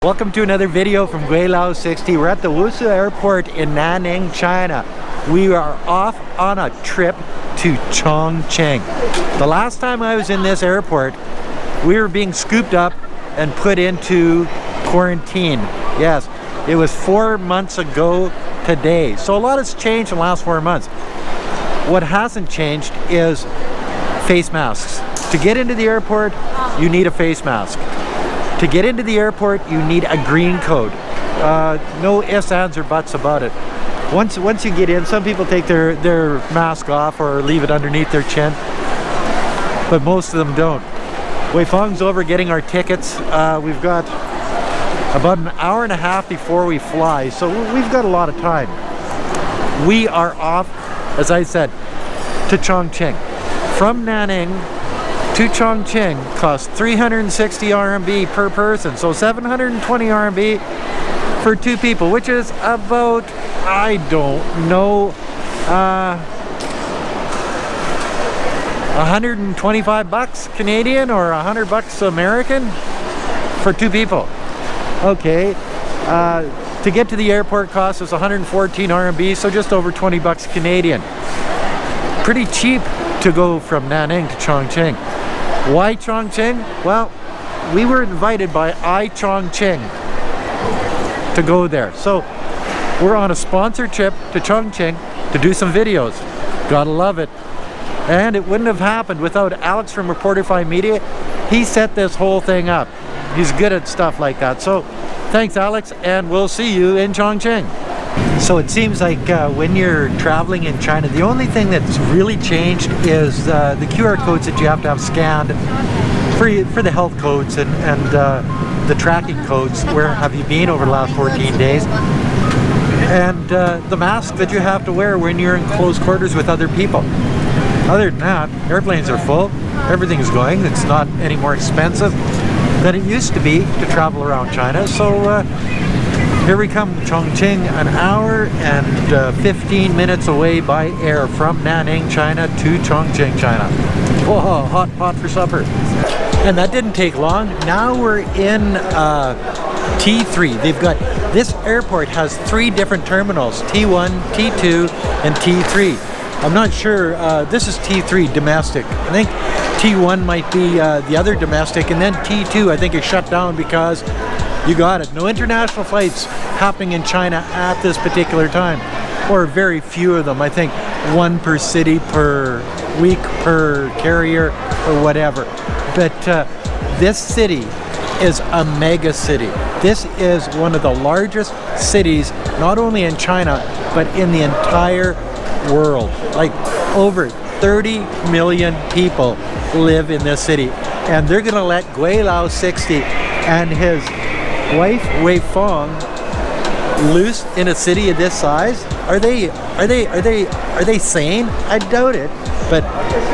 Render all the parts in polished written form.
Welcome to another video from Gweilo 60. We're at the Wusu Airport in Nanning, China. We are off on a trip to CHONGQING. The last time I was in this airport, we were being scooped up and put into quarantine. Yes, it was 4 months ago today. So a lot has changed in the last 4 months. What hasn't changed is face masks. To get into the airport, you need a face mask. To get into the airport, you need a green code. No ifs, ands, or buts about it. Once you get in, some people take their mask off or leave it underneath their chin, but most of them don't. Wei Feng's over getting our tickets. We've got about an hour and a half before we fly, so we've got a lot of time. We are off, as I said, to CHONGQING. From Nanning to CHONGQING costs 360 RMB per person, so 720 RMB for 2 people, which is about, I don't know, 125 bucks Canadian or 100 bucks American for 2 people. Okay, to get to the airport costs us 114 RMB, so just over 20 bucks Canadian. Pretty cheap to go from Nanning to CHONGQING. Why CHONGQING? Well, we were invited by CHONGQING to go there. So we're on a sponsored trip to CHONGQING to do some videos. Gotta love it. And it wouldn't have happened without Alex from Reporterify Media. He set this whole thing up. He's good at stuff like that. So thanks, Alex, and we'll see you in CHONGQING. So it seems like when you're traveling in China, the only thing that's really changed is the QR codes that you have to have scanned for the health codes and the tracking codes. Where have you been over the last 14 days? And the mask that you have to wear when you're in close quarters with other people. Other than that, airplanes are full, everything's going. It's not any more expensive than it used to be to travel around China. So here we come, CHONGQING, an hour and 15 minutes away by air from Nanning, China to CHONGQING, China. Whoa, hot pot for supper. And that didn't take long. Now we're in T3. They've got, this airport has 3 different terminals, T1, T2, and T3. I'm not sure, this is T3 domestic. I think T1 might be the other domestic, and then T2 I think is shut down because you got it. No international flights happening in China at this particular time, or very few of them. I think 1 per city per week per carrier or whatever. But this city is a mega city. This is one of the largest cities, not only in China, but in the entire world. Like over 30 million people live in this city, and they're gonna let Gweilo 60 and his wife Wei Feng loose in a city of this size? Are they sane? I doubt it. But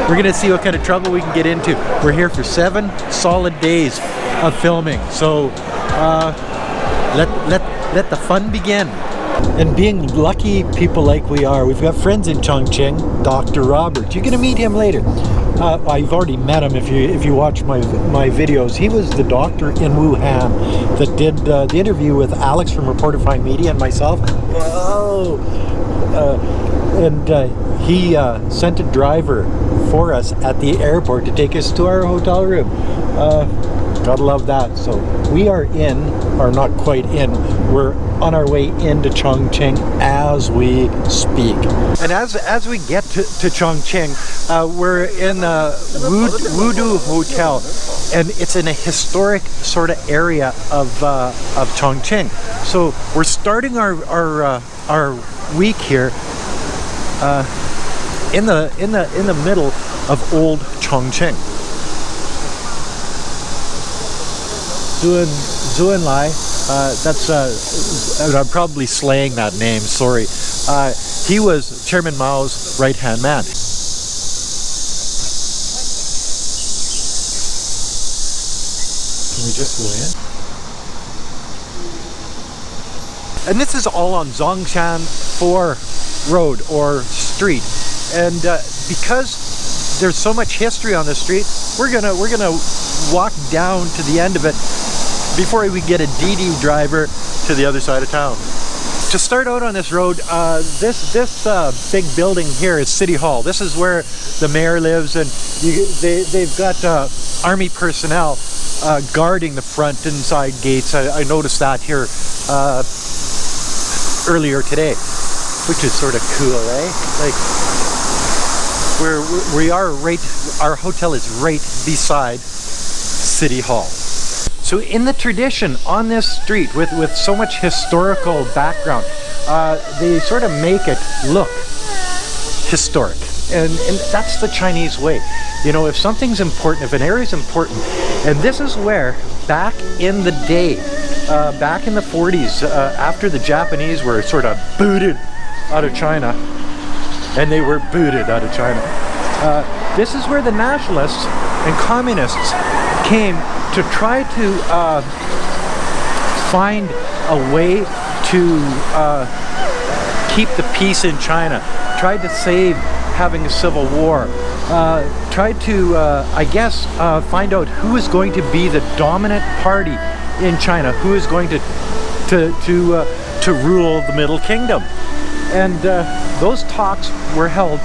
we're gonna see what kind of trouble we can get into. We're here for 7 solid days of filming, so let the fun begin. And being lucky people like we are, we've got friends in CHONGQING. Dr. Robert, you're gonna meet him later. I've already met him if you watch my videos. He was the doctor in Wuhan that did the interview with Alex from Reporterify Media and myself. Whoa! He sent a driver for us at the airport to take us to our hotel room. Gotta love that. So we are in, or not quite in, we're on our way into CHONGQING as we speak. And as we get to CHONGQING, we're in the Wudu Hotel, and it's in a historic sort of area of CHONGQING. So we're starting our week here in the middle of old CHONGQING. Zuenlai, that's I'm probably slaying that name, sorry. He was Chairman Mao's right-hand man. Can we just go in? And this is all on Zhongshan 4 road or street. And because there's so much history on this street, we're gonna walk down to the end of it before we get a DD driver to the other side of town. To start out on this road, this big building here is City Hall. This is where the mayor lives, and they've got army personnel guarding the front and side gates. I noticed that here earlier today, which is sort of cool, eh? Like, we are right, our hotel is right beside City Hall. So in the tradition on this street, with so much historical background, they sort of make it look historic. And that's the Chinese way. You know, if something's important, if an area is important, and this is where, back in the day, back in the 40s, after the Japanese were sort of booted out of China, and they were booted out of China, this is where the nationalists and communists came to try to find a way to keep the peace in China, tried to save having a civil war, tried to, I guess, find out who is going to be the dominant party in China, who is going to rule the Middle Kingdom. And those talks were held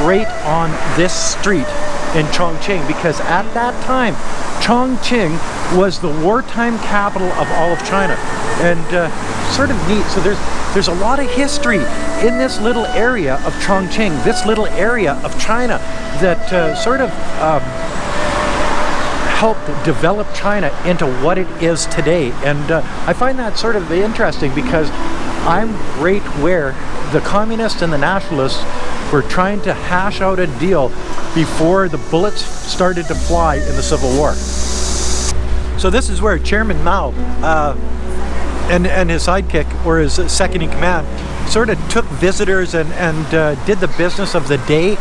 right on this street in Chongqing, because at that time Chongqing was the wartime capital of all of China. And sort of neat. So there's a lot of history in this little area of Chongqing, this little area of China, that sort of helped develop China into what it is today. And I find that sort of interesting, because I'm right where the communists and the nationalists were trying to hash out a deal before the bullets started to fly in the Civil War. So this is where Chairman Mao and his sidekick, or his second in command, sort of took visitors and did the business of the day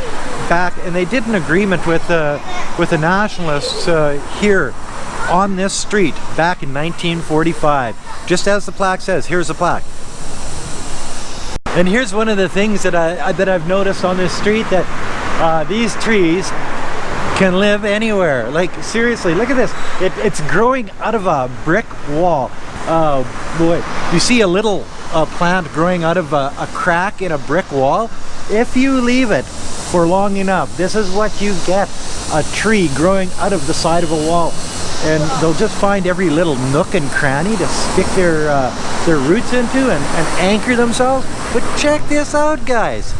back, and they did an agreement with the nationalists here on this street back in 1945. Just as the plaque says, here's the plaque. And here's one of the things that I've noticed on this street, that these trees can live anywhere. Like, seriously, look at this. It's growing out of a brick wall. Oh boy, you see a little plant growing out of a crack in a brick wall. If you leave it for long enough, this is what you get: a tree growing out of the side of a wall. And they'll just find every little nook and cranny to stick their roots into and anchor themselves. But check this out, guys.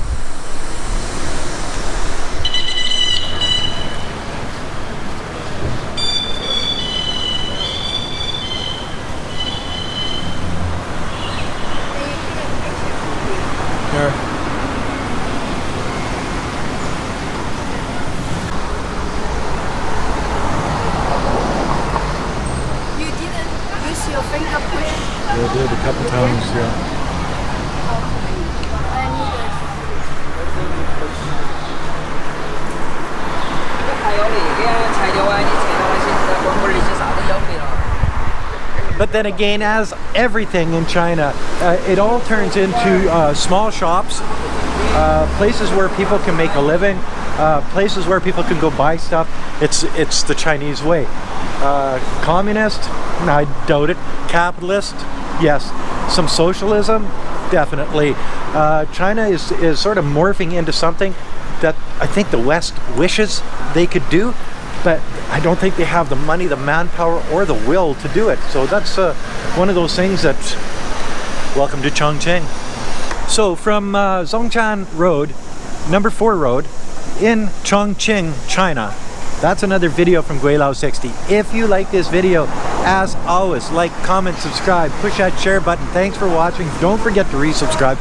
I did a couple times, yeah. But then again, as everything in China, it all turns into small shops, places where people can make a living, places where people can go buy stuff. It's the Chinese way. Communist? I doubt it. Capitalist? Yes. Some socialism? Definitely. China is sort of morphing into something that I think the West wishes they could do, but I don't think they have the money, the manpower, or the will to do it. So that's one of those things that, welcome to Chongqing. So from Zhongshan Road, number 4 Road, in Chongqing, China, that's another video from Gweilo 60. If you like this video, as always, like, comment, subscribe, push that share button. Thanks for watching. Don't forget to resubscribe.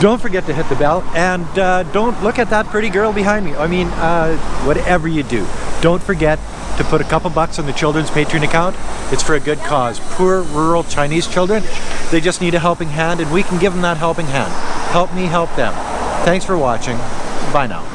Don't forget to hit the bell, and don't look at that pretty girl behind me. I mean, whatever you do, don't forget to put a couple bucks on the children's Patreon account. It's for a good cause. Poor rural Chinese children, they just need a helping hand, and we can give them that helping hand. Help me help them. Thanks for watching. Bye now.